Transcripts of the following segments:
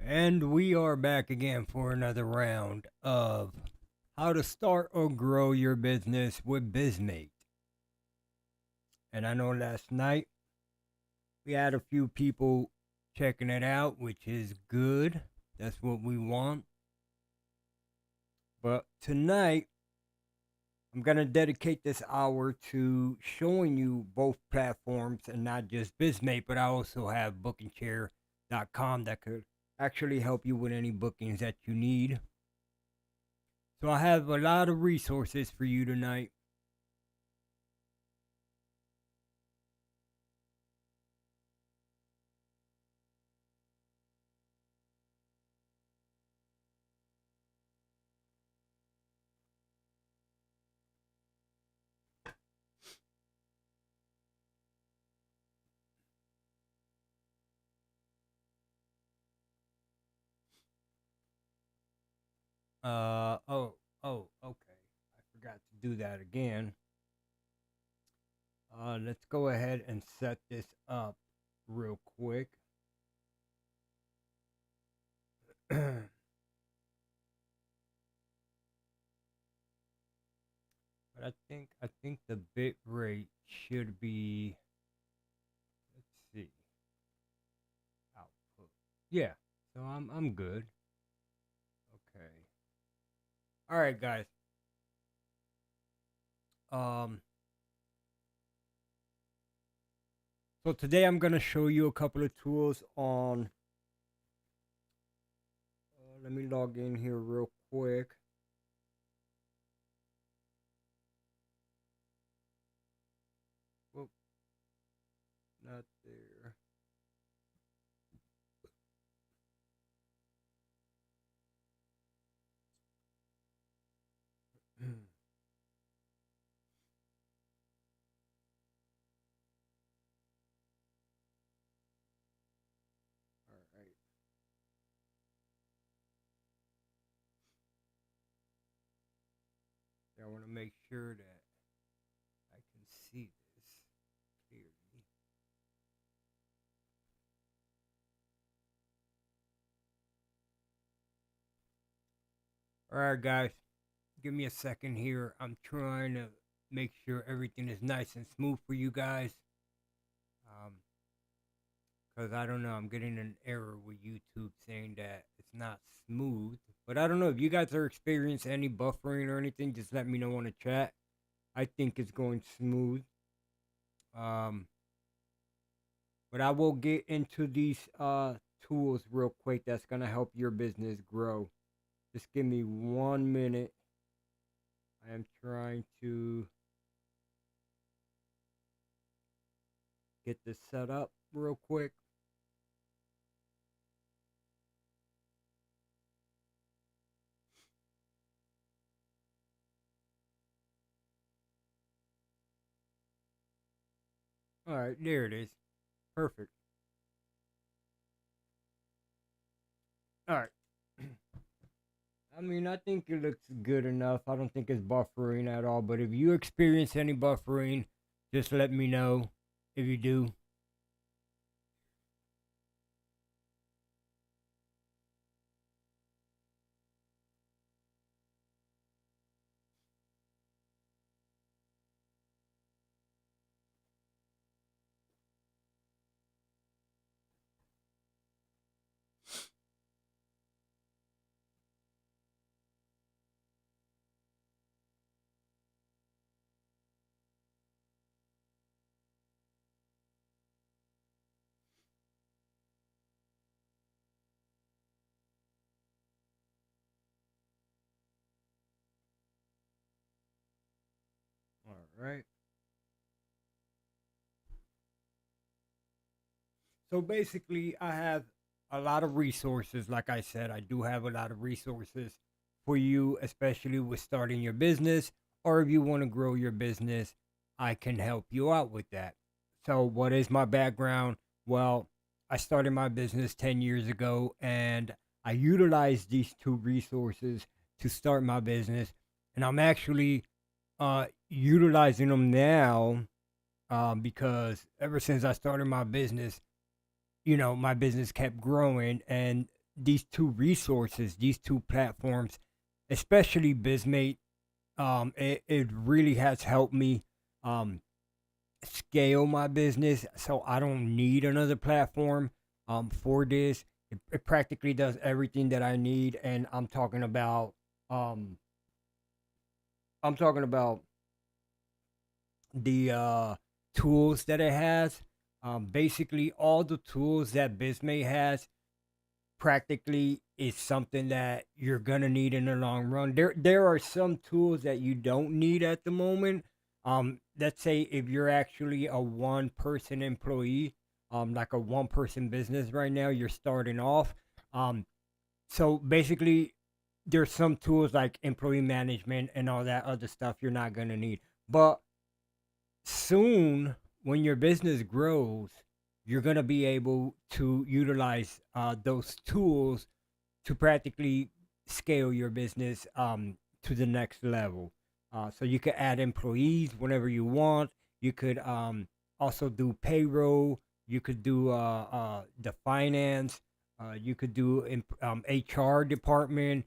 And we are back again for another round of how to start or grow your business with Bizmate. And I know last night we had a few people checking it out, which is good. That's what we want. But tonight, I'm going to dedicate this hour to showing you both platforms and not just Bizmate, but I also have bookingchair.com that could actually help you with any bookings that you need. So I have a lot of resources for you tonight. Uh oh okay. I forgot to do that again. Let's go ahead and set this up real quick. But I think the bit rate should be, let's see, output. Yeah. So I'm good. Okay. All right, guys. Um so today I'm going to show you a couple of tools on let me log in here real quick. Whoop, not there. All right. I want to make sure that I can see this clearly. All right, guys, give me a second here. I'm trying to make sure everything is nice and smooth for you guys. Because I don't know, I'm getting an error with YouTube saying that it's not smooth. But I don't know if you guys are experiencing any buffering or anything. Just let me know on the chat. I think it's going smooth. Um, but I will get into these tools real quick that's gonna help your business grow. Just give me 1 minute. I am trying to get this set up real quick. All right, there it is. Perfect. All right. I mean, I think it looks good enough. I don't think it's buffering at all. But if you experience any buffering, just let me know if you do. All right. So basically, I have a lot of resources. Like I said, I do have a lot of resources for you, especially with starting your business or if you want to grow your business. I can help you out with that. So, what is my background? Well, I started my business 10 years ago and I utilized these two resources to start my business. And I'm actually utilizing them now because ever since I started my business, my business kept growing and these two resources, these two platforms, especially Bizmate, it really has helped me um, scale my business. So I don't need another platform for this. It practically does everything that I need, and um, I'm talking about the tools that it has. Basically, all the tools that Bizmate has practically is something that you're gonna need in the long run. There are some tools that you don't need at the moment. Let's say if you're actually a one person employee, like a one person business right now, you're starting off. Um, so basically, there's some tools like employee management and all that other stuff you're not gonna need. But soon, when your business grows, you're going to be able to utilize those tools to practically scale your business to the next level. So you could add employees whenever you want. You could also do payroll. You could do the finance. You could do HR department.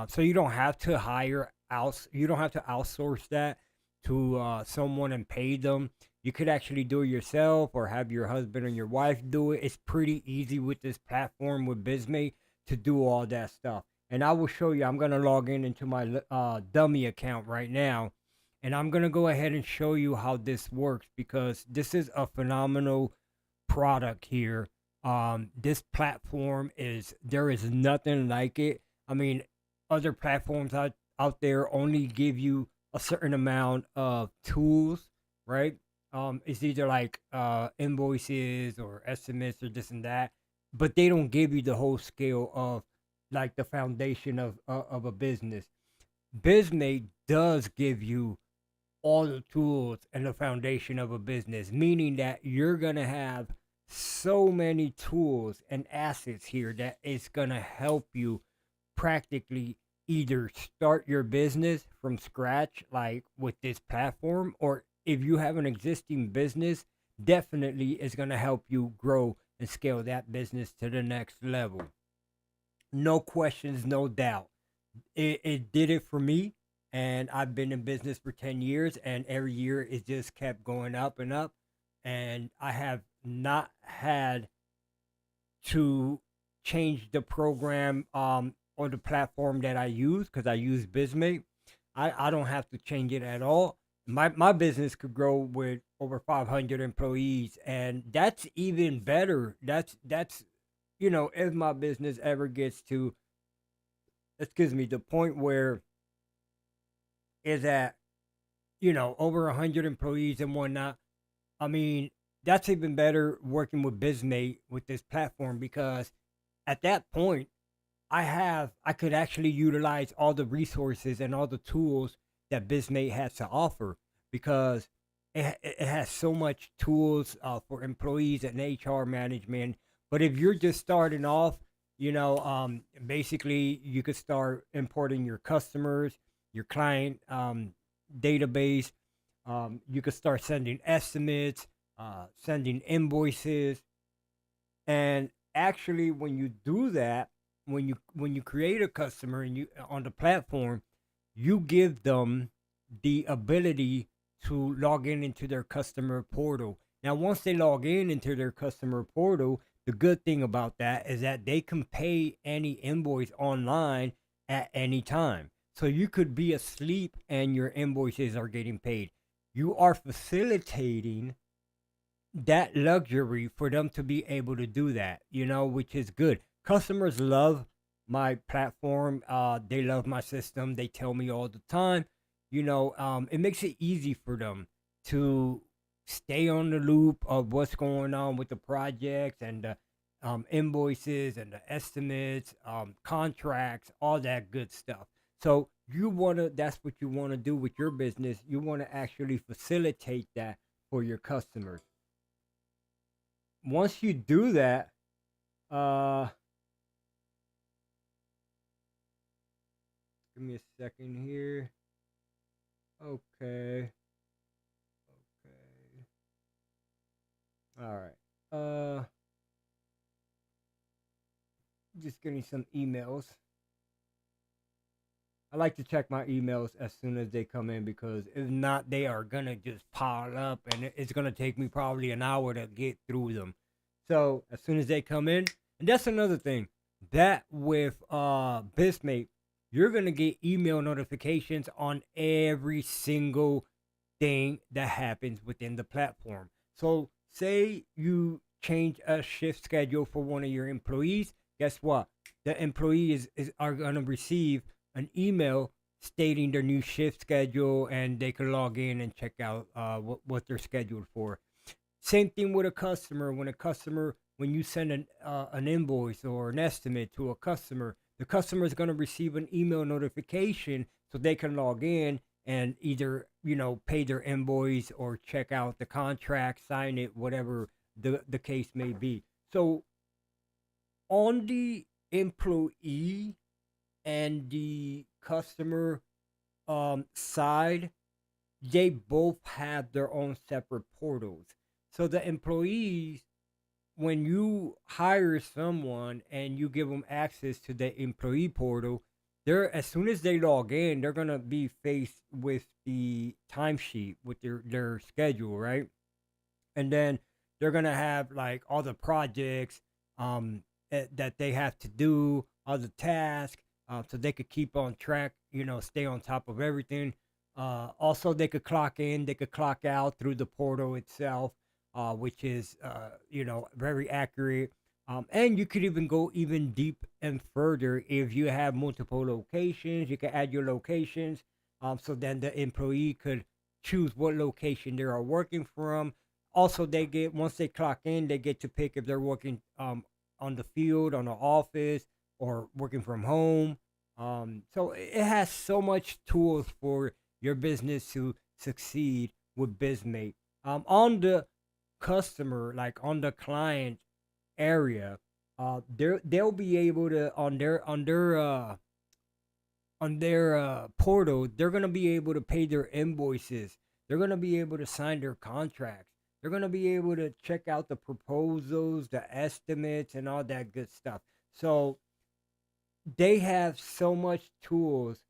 So you don't have to hire out. You don't have to outsource that to someone and pay them. You could actually do it yourself or have your husband or your wife do it. It's pretty easy with this platform with Bizmate to do all that stuff. And I will show you. I'm gonna log in into my dummy account right now, and I'm gonna go ahead and show you how this works because this is a phenomenal product here. This platform is there is nothing like it. I mean, other platforms out there only give you a certain amount of tools, right? It's either like invoices or estimates or this and that, but they don't give you the whole scale of like the foundation of a business. Bizmate does give you all the tools and the foundation of a business, meaning that you're gonna have so many tools and assets here that it's gonna help you practically either start your business from scratch, like with this platform, or if you have an existing business, definitely it's gonna help you grow and scale that business to the next level. No questions, no doubt. It did it for me, and I've been in business for 10 years, and every year it just kept going up and up, and I have not had to change the program or the platform that I use because I use Bizmate. I don't have to change it at all. My business could grow with over 500 employees, and that's even better. That's if my business ever gets to, excuse me, the point where is at over 100 employees and whatnot. I mean, that's even better working with Bizmate with this platform because at that point I could actually utilize all the resources and all the tools that Bizmate has to offer because it has so much tools for employees and HR management. But if you're just starting off, basically you could start importing your customers, your client database. You could start sending estimates, sending invoices, and actually, when you do that, when you create a customer and you on the platform, you give them the ability to log in into their customer portal. Now, once they log in into their customer portal, the good thing about that is that they can pay any invoice online at any time. So you could be asleep and your invoices are getting paid. You are facilitating that luxury for them to be able to do that, which is good. Customers love my platform. They love my system. They tell me all the time. It makes it easy for them to stay on the loop of what's going on with the projects and the invoices and the estimates, contracts, all that good stuff. So that's what you want to do with your business. You want to actually facilitate that for your customers. Once you do that, uh, give me a second here. Okay, okay, all right. Just getting some emails. I like to check my emails as soon as they come in because if not, they are gonna just pile up, and it's gonna take me probably an hour to get through them. So as soon as they come in, and that's another thing that with Bismate, you're gonna get email notifications on every single thing that happens within the platform. So say you change a shift schedule for one of your employees, guess what? The employees are gonna receive an email stating their new shift schedule, and they can log in and check out what they're scheduled for. Same thing with a customer. When you send an invoice or an estimate to a customer, the customer is going to receive an email notification so they can log in and either pay their invoice or check out the contract, sign it, whatever the case may be. So on the employee and the customer side, they both have their own separate portals. So the employees, when you hire someone and you give them access to the employee portal, they're as soon as they log in, they're gonna be faced with the timesheet with their schedule, right? And then they're gonna have like all the projects that they have to do, all the tasks, so they could keep on track, stay on top of everything. Also, they could clock in, they could clock out through the portal itself, which is very accurate. And you could even go even deep and further if you have multiple locations. You can add your locations, so then the employee could choose what location they are working from. Also, they get once they clock in, they get to pick if they're working on the field, on the office, or working from home. So it has so much tools for your business to succeed with Bismate. On the customer, like on the client area, they'll be able to on their portal, they're gonna be able to pay their invoices. They're gonna be able to sign their contracts. They're gonna be able to check out the proposals, the estimates, and all that good stuff. So they have so much tools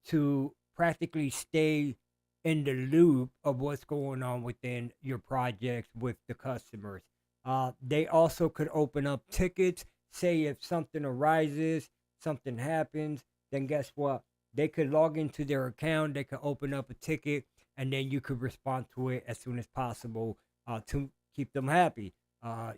to practically stay in the loop of what's going on within your projects with the customers. They also could open up tickets. Say if something arises, something happens, then guess what? They could log into their account, they could open up a ticket, and then you could respond to it as soon as possible to keep them happy.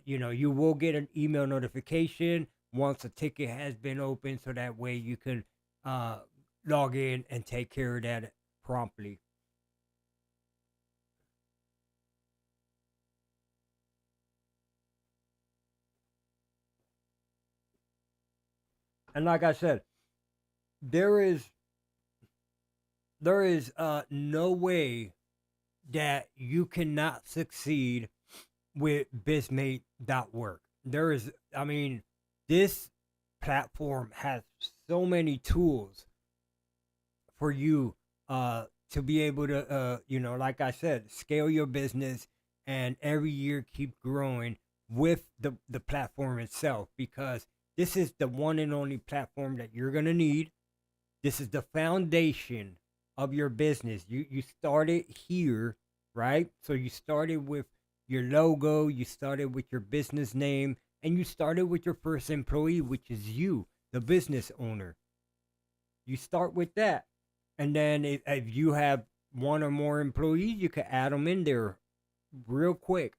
You will get an email notification once a ticket has been opened, so that way you can uh, log in and take care of that promptly. And like I said, there is no way that you cannot succeed with Bismate.work. There is, I mean, this platform has so many tools for you to be able to, like I said, scale your business and every year keep growing with the platform itself, because this is the one and only platform that you're going to need. This is the foundation of your business. You started here, right? So you started with your logo, you started with your business name, and you started with your first employee, which is you, the business owner. You start with that. And then if you have one or more employees, you can add them in there real quick.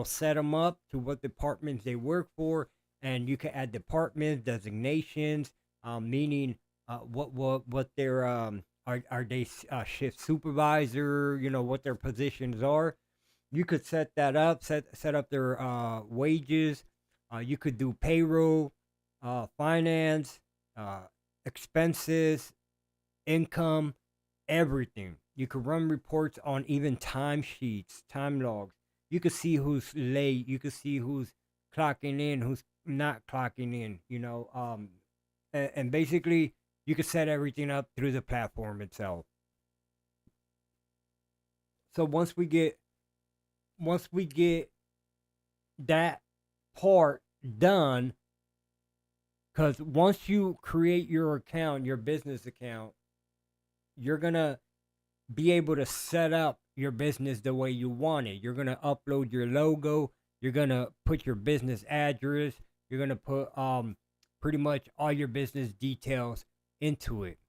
Set them up to what departments they work for, and you can add departments, designations, meaning what their are they shift supervisor, what their positions are. You could set that up, set up their wages. You could do payroll, finance, uh, expenses, income, everything. You could run reports on even time sheets, time logs. You could see who's late. You could see who's clocking in, who's not clocking in. And basically you could set everything up through the platform itself. So once we get that part done, Because once you create your account, your business account, you're gonna be able to set up your business the way you want it. You're gonna upload your logo. You're gonna put your business address. You're gonna put pretty much all your business details into it.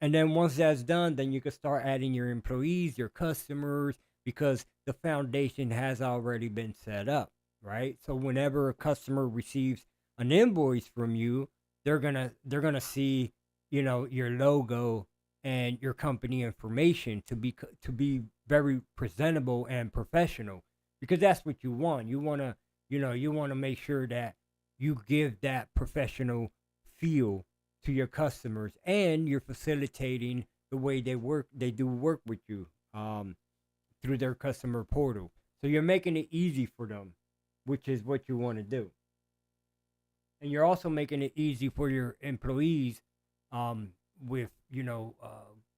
And then once that's done, then you can start adding your employees, your customers, because the foundation has already been set up, right? So whenever a customer receives an invoice from you, they're gonna see, your logo and your company information to be very presentable and professional, because that's what you want. You want to make sure that you give that professional feel to your customers, and you're facilitating the way they do work with you, through their customer portal. So you're making it easy for them, which is what you want to do. And you're also making it easy for your employees, with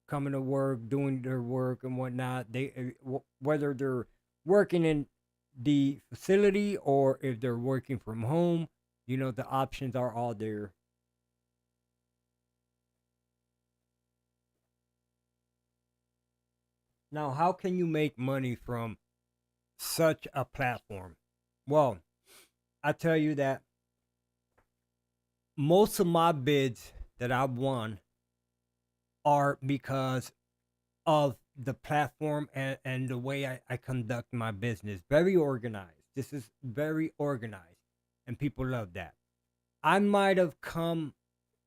coming to work, doing their work and whatnot. Whether they're working in the facility or if they're working from home, the options are all there. Now, how can you make money from such a platform? Well, I tell you that most of my bids that I've won are because of the platform, and the way I conduct my business. Very organized. This is very organized, and people love that. I might have come,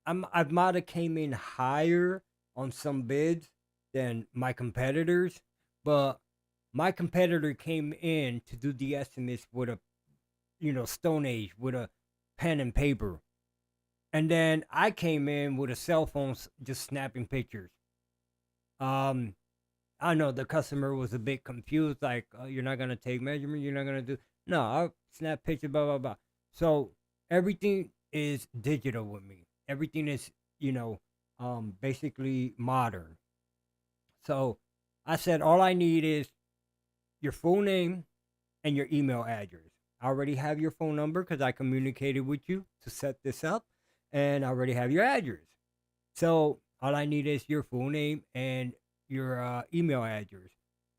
I might have came in higher on some bids than my competitors, but my competitor came in to do the estimates with a, Stone Age, with a pen and paper. And then I came in with a cell phone, just snapping pictures. Um, I know the customer was a bit confused, like, you're not gonna take measurement, you're not gonna do. No, I snap pictures, blah blah blah. So everything is digital with me. Everything is, basically modern. So I said all I need is your full name and your email address. I already have your phone number because I communicated with you to set this up, and I already have your address. So all I need is your full name and your email address.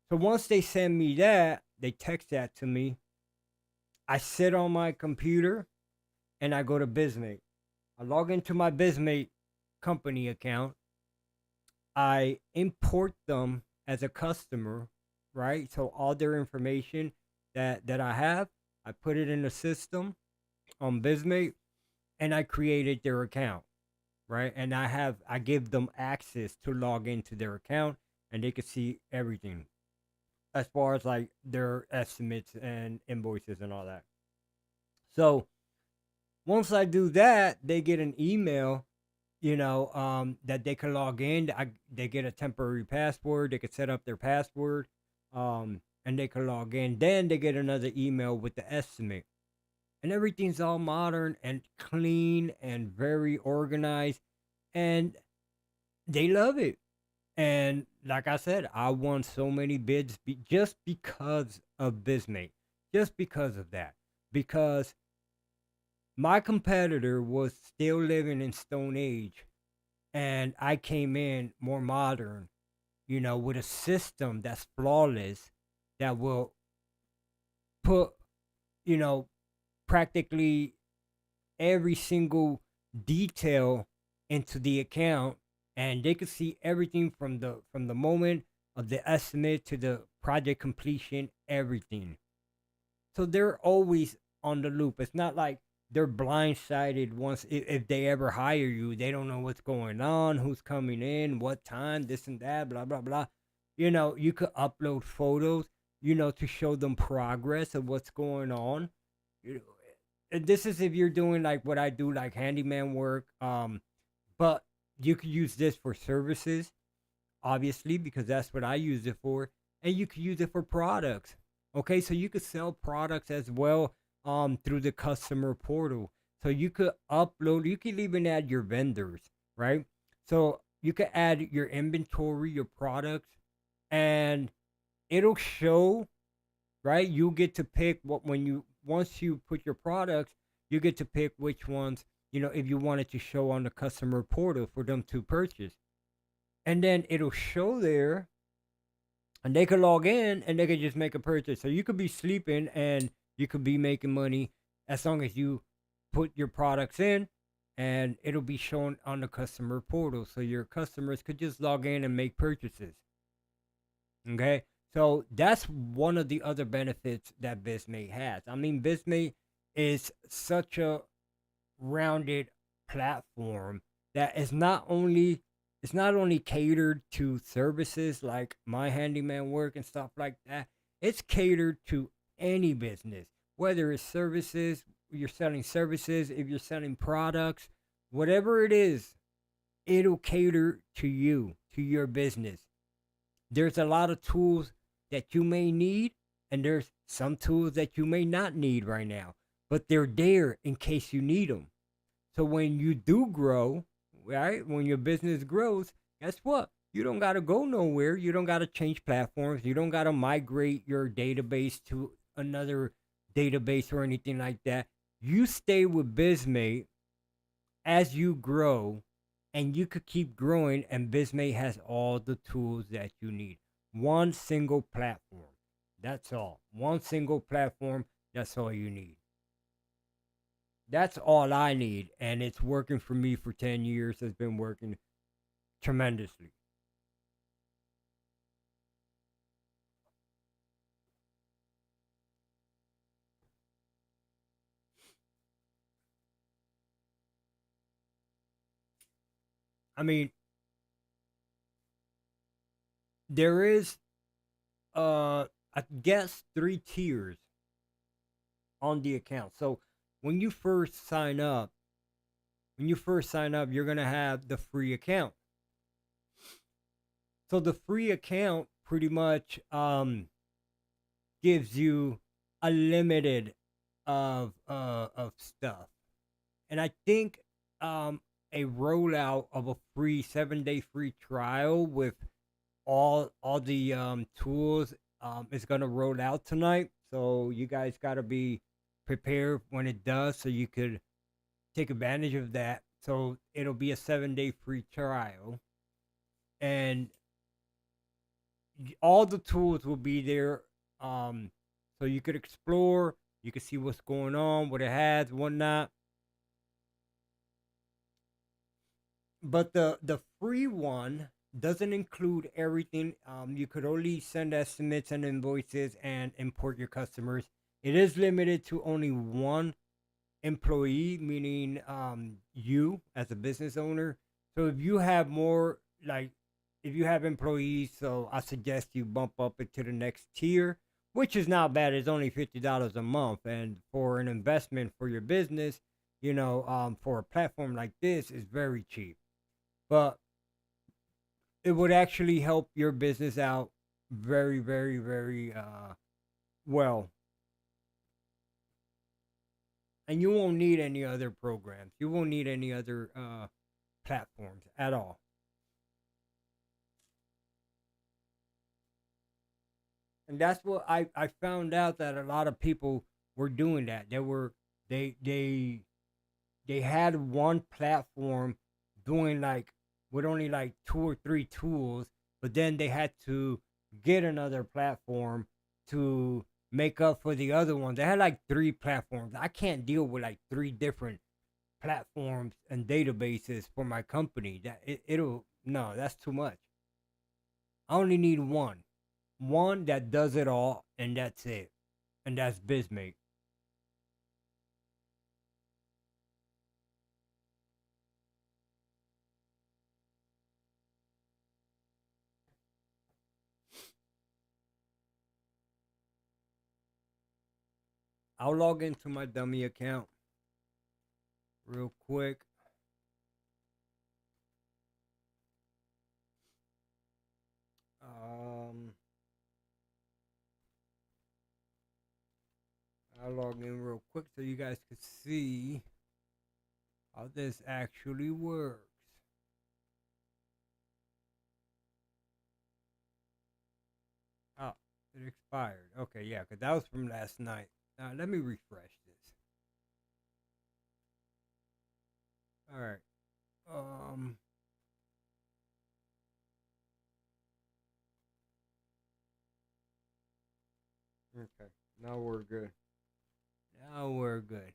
So once they send me that, they text that to me. I sit on my computer and I go to Bizmate. I log into my Bizmate company account. I import them as a customer, right? So all their information that I have, I put it in the system on Bizmate, and I created their account, right? And I give them access to log into their account, and they can see everything as far as like their estimates and invoices and all that. So once I do that, they get an email, that they can log in. They get a temporary password. They can set up their password, and they can log in. Then they get another email with the estimate, and everything's all modern and clean and very organized, and they love it. And like I said, I won so many bids just because of Bismate, just because of that. Because my competitor was still living in Stone Age, and I came in more modern, with a system that's flawless, that will put, you know, practically every single detail into the account, and they could see everything from the moment of the estimate to the project completion, everything. So they're always on the loop. It's not like they're blindsided once, if they ever hire you. They don't know what's going on, who's coming in, what time, this and that, blah blah blah. You could upload photos, to show them progress of what's going on. You and this is if you're doing like what I do, like handyman work. But you could use this for services, obviously, because that's what I use it for, and you could use it for products. Okay, so you could sell products as well, through the customer portal. So you could upload, you could even add your vendors, right? So you could add your inventory, your products, and it'll show, right? You get to pick what when you once you put your products, you get to pick which ones if you wanted to show on the customer portal for them to purchase. And then it'll show there, and they could log in and they could just make a purchase. So you could be sleeping and you could be making money as long as you put your products in, and it'll be shown on the customer portal. So your customers could just log in and make purchases. Okay. So that's one of the other benefits that Bismate has. I mean, Bismate is such a rounded platform that is not only catered to services like my handyman work and stuff like that. It's catered to any business, whether it's services, you're selling services, if you're selling products, whatever it is, it'll cater to you, to your business. There's a lot of tools that you may need, and there's some tools that you may not need right now, but they're there in case you need them. So when you do grow, right, when your business grows, guess what? You don't got to go nowhere. You don't got to change platforms. You don't got to migrate your database to another database or anything like that. You stay with Bismate as you grow, and you could keep growing, and Bismate has all the tools that you need. One single platform. That's all. One single platform. That's all you need. That's all I need, and it's working for me for 10 years. It's been working tremendously. I mean, there is, I guess, three tiers on the account. So when you first sign up, you're gonna have the free account. So the free account pretty much gives you a limited of stuff, and I think a rollout of a free 7-day free trial with all the tools is gonna roll out tonight. So you guys gotta be prepared when it does, so you could take advantage of that. So it'll be a 7-day free trial, and all the tools will be there. So you could explore, you can see what's going on, what it has, whatnot. But the free one doesn't include everything. You could only send estimates and invoices and import your customers. It is limited to only one employee, meaning you as a business owner. So if you have more, like if you have employees, so I suggest you bump up it to the next tier, which is not bad. It's only $50 a month, and for an investment for your business, for a platform like this, is very cheap. But it would actually help your business out very, very, very well, and you won't need any other programs. You won't need any other platforms at all. And that's what I found out, that a lot of people were doing that. They they they had one platform doing like with only like two or three tools, but then they had to get another platform to make up for the other ones. They had like three platforms. I can't deal with like three different platforms and databases for my company. It'll no, that's too much. I only need one that does it all, and that's it, and that's Bismate. I'll log into my dummy account real quick. Um, I'll log in real quick so you guys can see how this actually works. Oh, it expired. Okay, yeah, because that was from last night. Now, let me refresh this. All right. Um. Okay. Now we're good. Now we're good.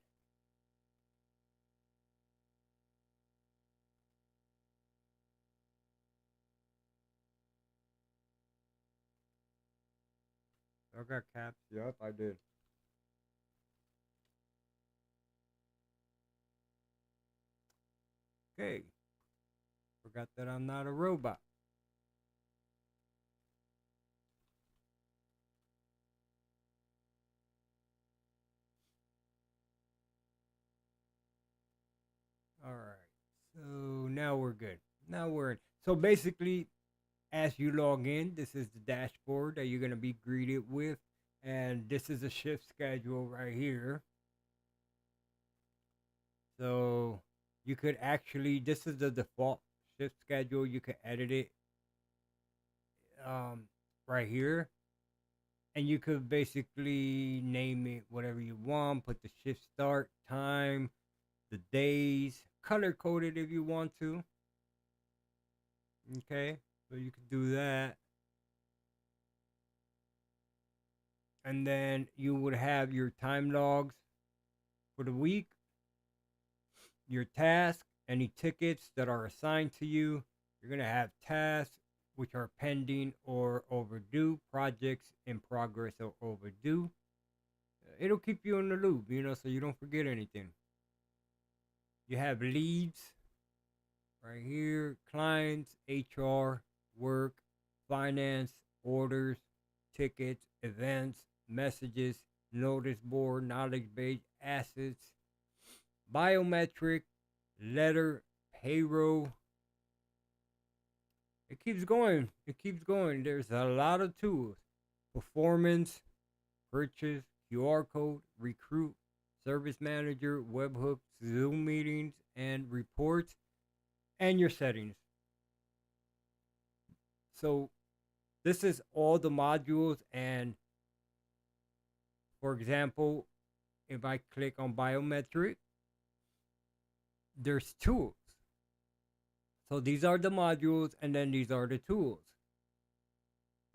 I got caps. Yep, I did. Okay. Forgot that I'm not a robot. All right. So now we're good. Now we're in. So basically, as you log in, this is the dashboard that you're going to be greeted with. And this is a shift schedule right here. So you could actually, this is the default shift schedule. You could edit it um, right here. And you could basically name it whatever you want, put the shift start time, the days, color code it if you want to. Okay, so you could do that. And then you would have your time logs for the week, your tasks, any tickets that are assigned to you. You're going to have tasks which are pending or overdue, projects in progress or overdue. It'll keep you in the loop, so you don't forget anything. You have leads right here, clients, HR, work, finance, orders, tickets, events, messages, notice board, knowledge base, assets, biometric, letter, payroll. It keeps going. It keeps going. There's a lot of tools. Performance, purchase, QR code, recruit, service manager, webhooks, Zoom meetings, and reports, and your settings. So this is all the modules. And for example, if I click on biometric, there's tools. So these are the modules, and then these are the tools.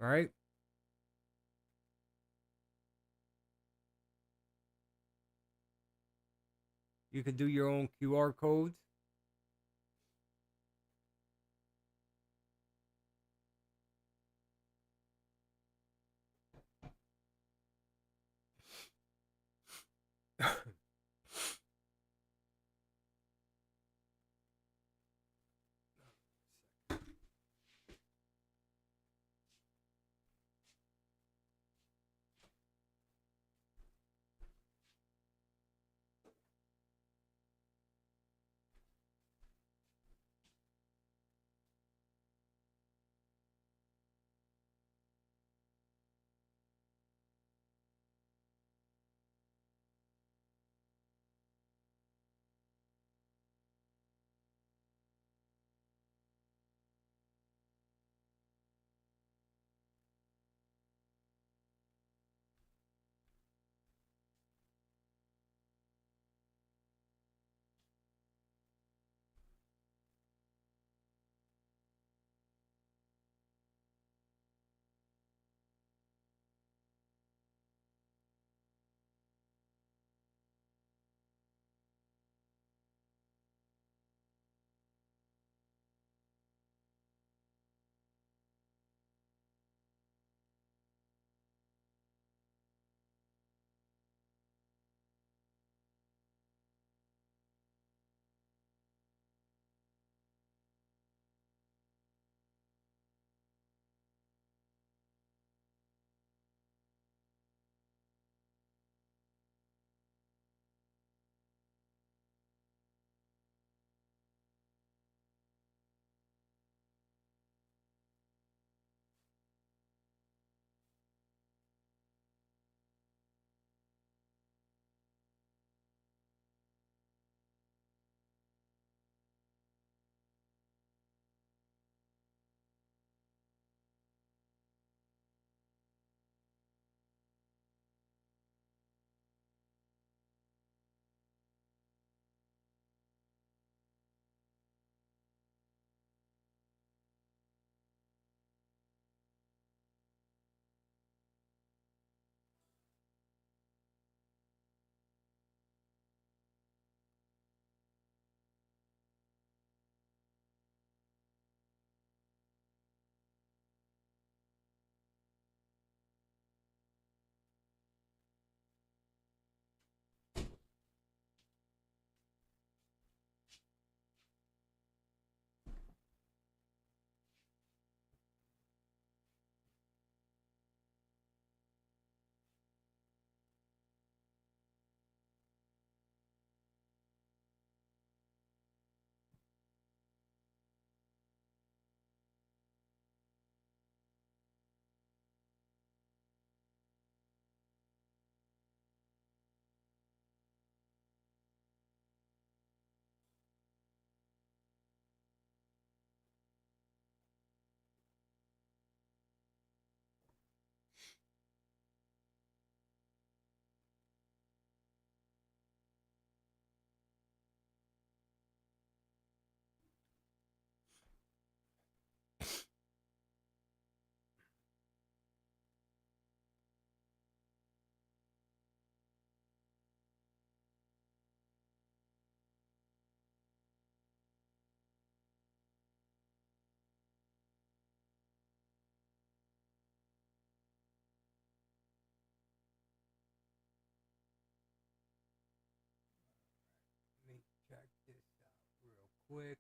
All right. You can do your own QR codes. quick.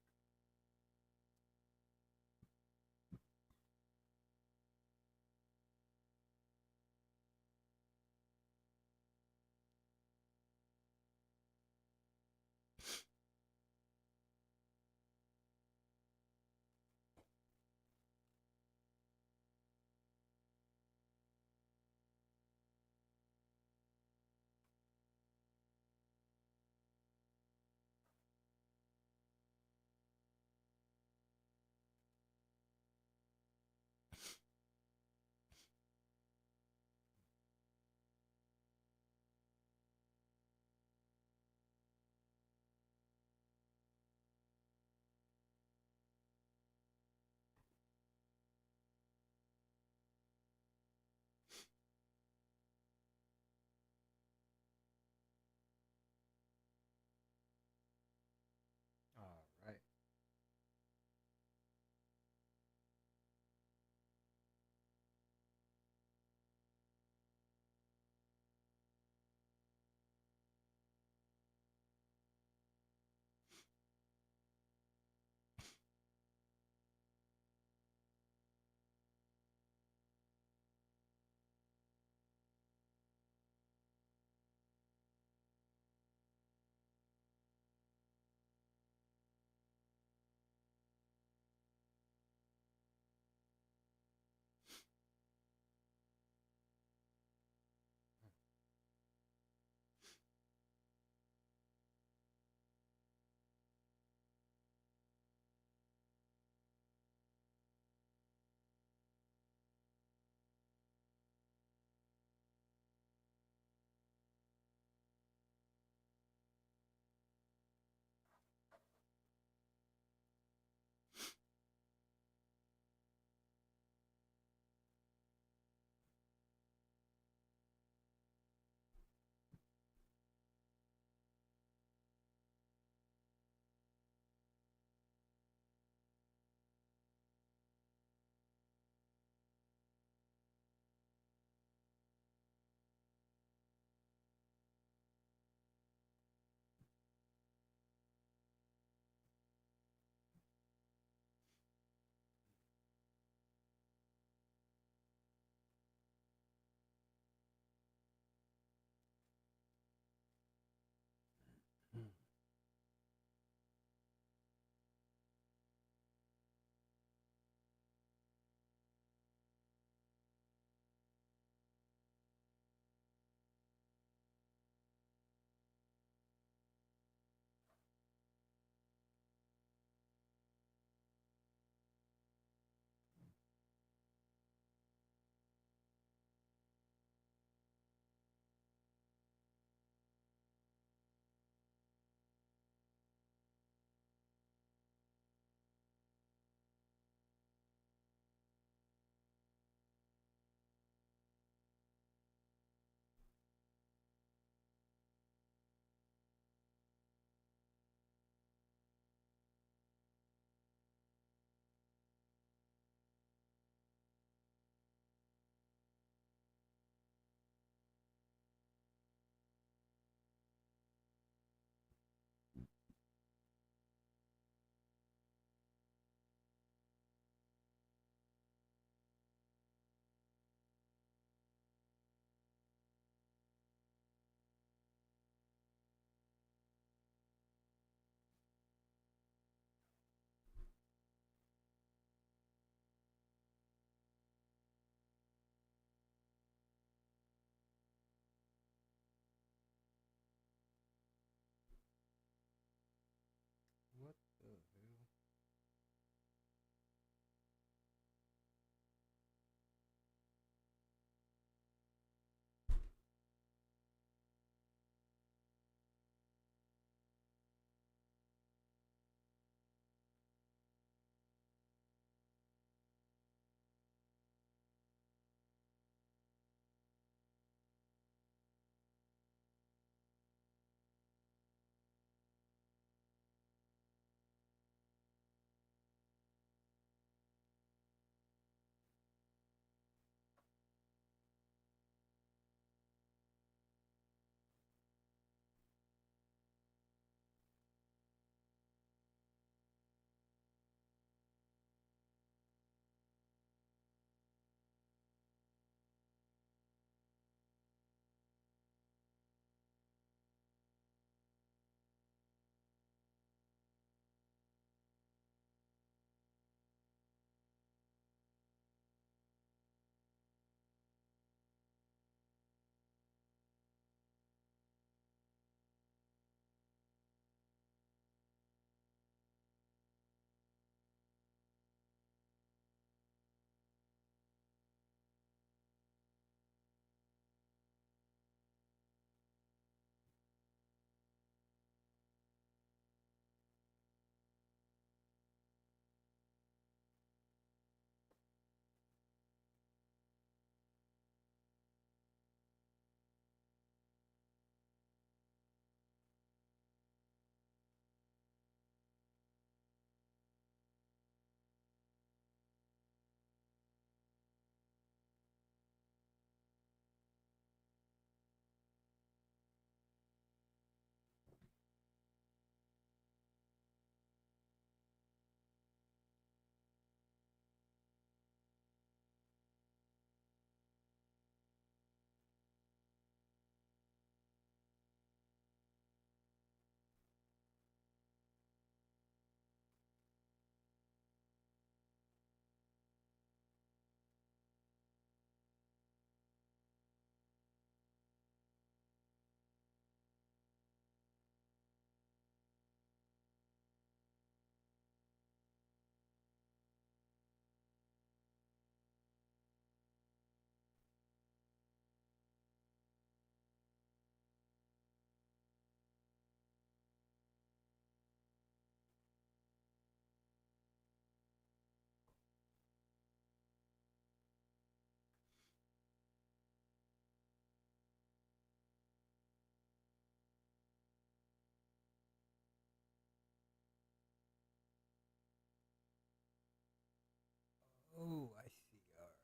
Oh, I see. All right.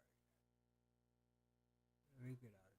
Let me get out.